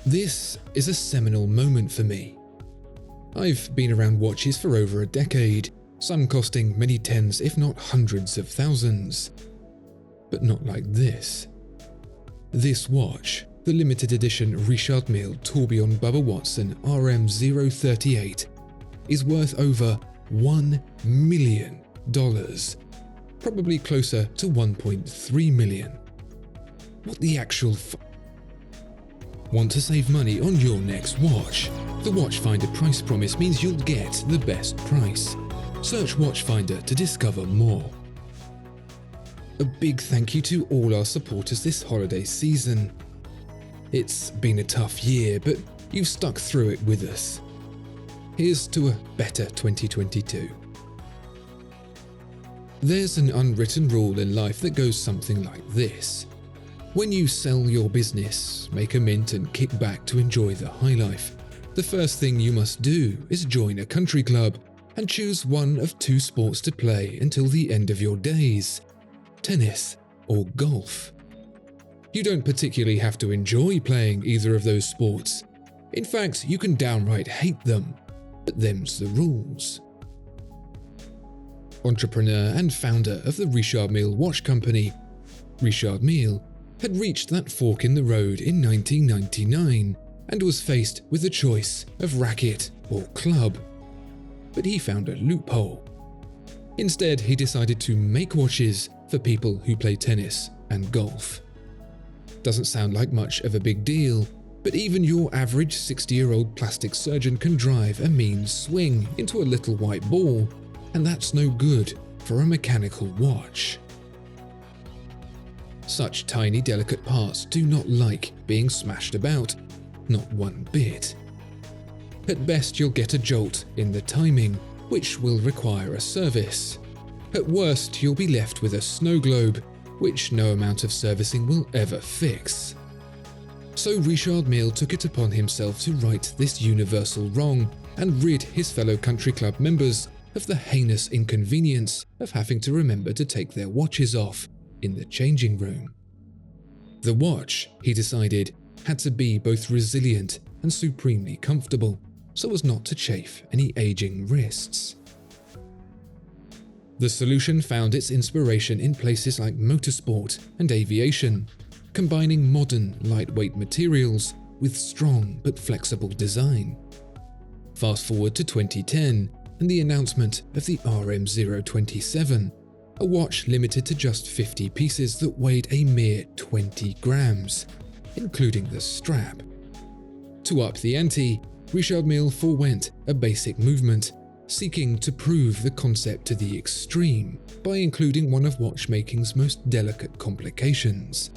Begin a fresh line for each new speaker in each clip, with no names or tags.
This is a seminal moment for me. I've been around watches for over a decade, some costing many tens if not hundreds of thousands. But not like this. This watch, the limited edition Richard Mille Tourbillon Bubba Watson RM038, is worth over $1 million, probably closer to 1.3 million. What the actual Want to save money on your next watch? The Watchfinder price promise means you'll get the best price. Search Watchfinder to discover more. A big thank you to all our supporters this holiday season. It's been a tough year, but you've stuck through it with us. Here's to a better 2022. There's an unwritten rule in life that goes something like this. When you sell your business, make a mint and kick back to enjoy the high life, the first thing you must do is join a country club and choose one of two sports to play until the end of your days: tennis or golf. You don't particularly have to enjoy playing either of those sports. In fact, you can downright hate them, but them's the rules. Entrepreneur and founder of the Richard Mille watch company, Richard Mille had reached that fork in the road in 1999 and was faced with a choice of racket or club. But he found a loophole. Instead, he decided to make watches for people who play tennis and golf. Doesn't sound like much of a big deal, but even your average 60-year-old plastic surgeon can drive a mean swing into a little white ball, and that's no good for a mechanical watch. Such tiny, delicate parts do not like being smashed about, not one bit. At best, you'll get a jolt in the timing, which will require a service. At worst, you'll be left with a snow globe, which no amount of servicing will ever fix. So Richard Mille took it upon himself to right this universal wrong and rid his fellow country club members of the heinous inconvenience of having to remember to take their watches off in the changing room. The watch, he decided, had to be both resilient and supremely comfortable, so as not to chafe any aging wrists. The solution found its inspiration in places like motorsport and aviation, combining modern, lightweight materials with strong but flexible design. Fast forward to 2010 and the announcement of the RM027, a watch limited to just 50 pieces that weighed a mere 20 grams, including the strap. To up the ante, Richard Mille forewent a basic movement, seeking to prove the concept to the extreme by including one of watchmaking's most delicate complications,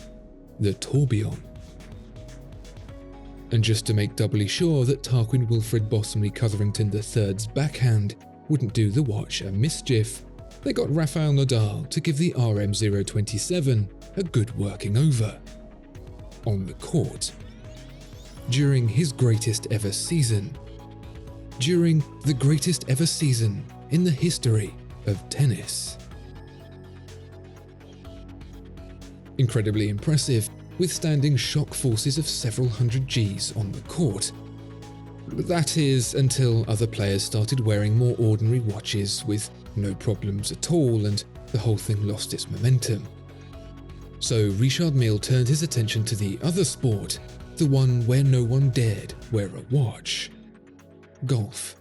the tourbillon. And just to make doubly sure that Tarquin Wilfred Bottomley Cutherington III's backhand wouldn't do the watch a mischief, they got Rafael Nadal to give the RM027 a good working over. On the court. During his greatest ever season. During the greatest ever season in the history of tennis. Incredibly impressive, withstanding shock forces of several hundred Gs on the court. That is, until other players started wearing more ordinary watches with no problems at all, and the whole thing lost its momentum. So Richard Mille turned his attention to the other sport, the one where no one dared wear a watch: golf.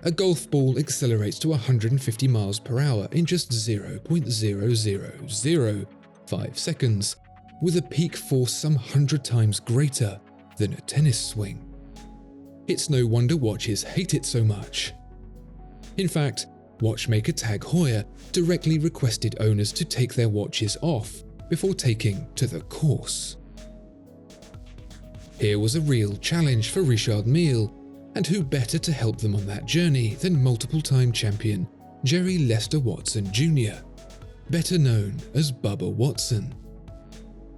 A golf ball accelerates to 150 miles per hour in just 0.0005 seconds, with a peak force some 100 times greater than a tennis swing. It's no wonder watches hate it so much. In fact, watchmaker Tag Heuer directly requested owners to take their watches off before taking to the course. Here was a real challenge for Richard Mille, and who better to help them on that journey than multiple-time champion Jerry Lester Watson Jr., better known as Bubba Watson.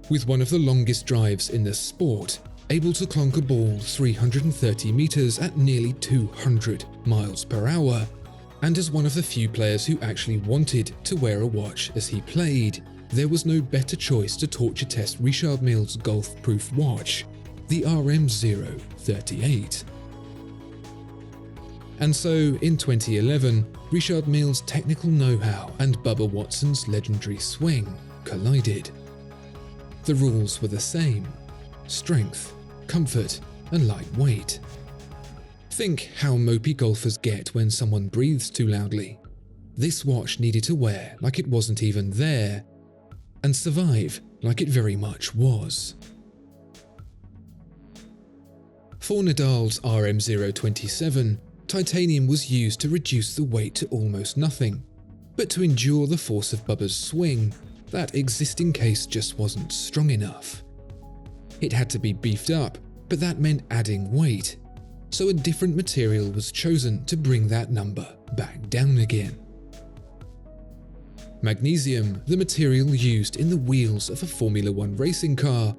With one of the longest drives in the sport, able to clonk a ball 330 meters at nearly 200 miles per hour, and as one of the few players who actually wanted to wear a watch as he played, there was no better choice to torture test Richard Mille's golf-proof watch, the RM038. And so, in 2011, Richard Mille's technical know-how and Bubba Watson's legendary swing collided. The rules were the same: strength, comfort, and lightweight. Think how mopey golfers get when someone breathes too loudly. This watch needed to wear like it wasn't even there, and survive like it very much was. For Nadal's RM027, titanium was used to reduce the weight to almost nothing, but to endure the force of Bubba's swing, that existing case just wasn't strong enough. It had to be beefed up, but that meant adding weight, so a different material was chosen to bring that number back down again. Magnesium, the material used in the wheels of a Formula One racing car,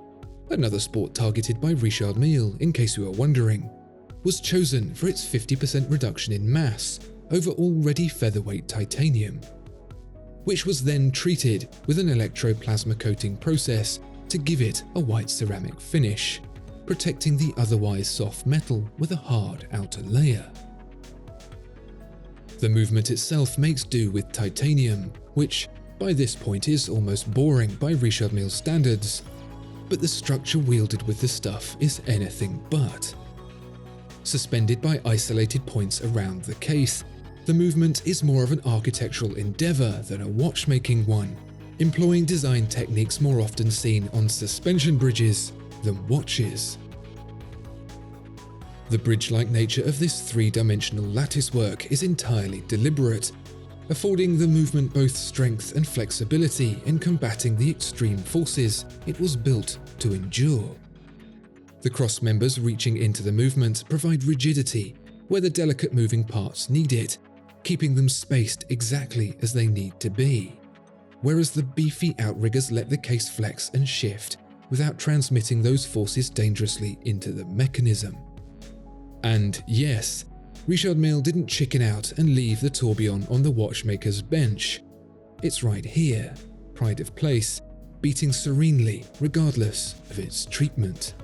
another sport targeted by Richard Mille in case you were wondering, was chosen for its 50% reduction in mass over already featherweight titanium, which was then treated with an electroplasma coating process to give it a white ceramic finish, protecting the otherwise soft metal with a hard outer layer. The movement itself makes do with titanium, which by this point is almost boring by Richard Mille standards, but the structure wielded with the stuff is anything but. Suspended by isolated points around the case, the movement is more of an architectural endeavor than a watchmaking one, employing design techniques more often seen on suspension bridges than watches. The bridge-like nature of this three-dimensional lattice work is entirely deliberate, affording the movement both strength and flexibility in combating the extreme forces it was built to endure. The cross members reaching into the movement provide rigidity where the delicate moving parts need it, keeping them spaced exactly as they need to be, whereas the beefy outriggers let the case flex and shift without transmitting those forces dangerously into the mechanism. And yes, Richard Mille didn't chicken out and leave the tourbillon on the watchmaker's bench. It's right here, pride of place, beating serenely regardless of its treatment.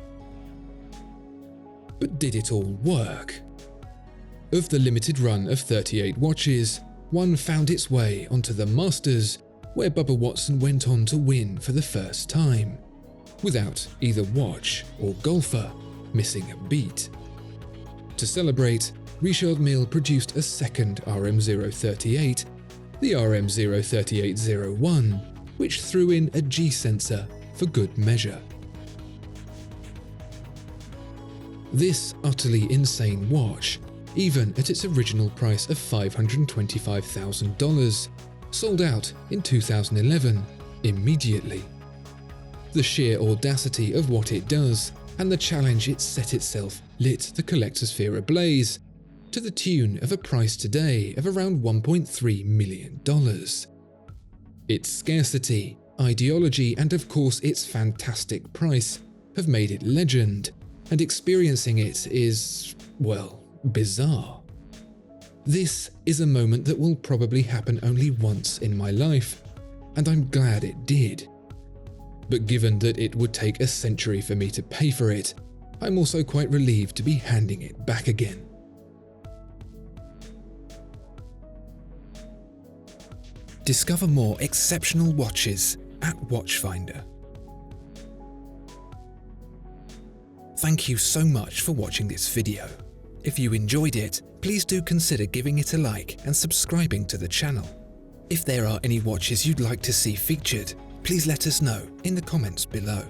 But did it all work? Of the limited run of 38 watches, one found its way onto the Masters, where Bubba Watson went on to win for the first time, without either watch or golfer missing a beat. To celebrate, Richard Mille produced a second RM038, the RM03801, which threw in a G sensor for good measure. This utterly insane watch, even at its original price of $525,000, sold out in 2011 immediately. The sheer audacity of what it does and the challenge it set itself lit the collector's sphere ablaze, to the tune of a price today of around $1.3 million. Its scarcity, ideology, and of course its fantastic price have made it legend, and experiencing it is, well, bizarre. This is a moment that will probably happen only once in my life, and I'm glad it did. But given that it would take a century for me to pay for it, I'm also quite relieved to be handing it back again.
Discover more exceptional watches at Watchfinder. Thank you so much for watching this video. If you enjoyed it, please do consider giving it a like and subscribing to the channel. If there are any watches you'd like to see featured, please let us know in the comments below.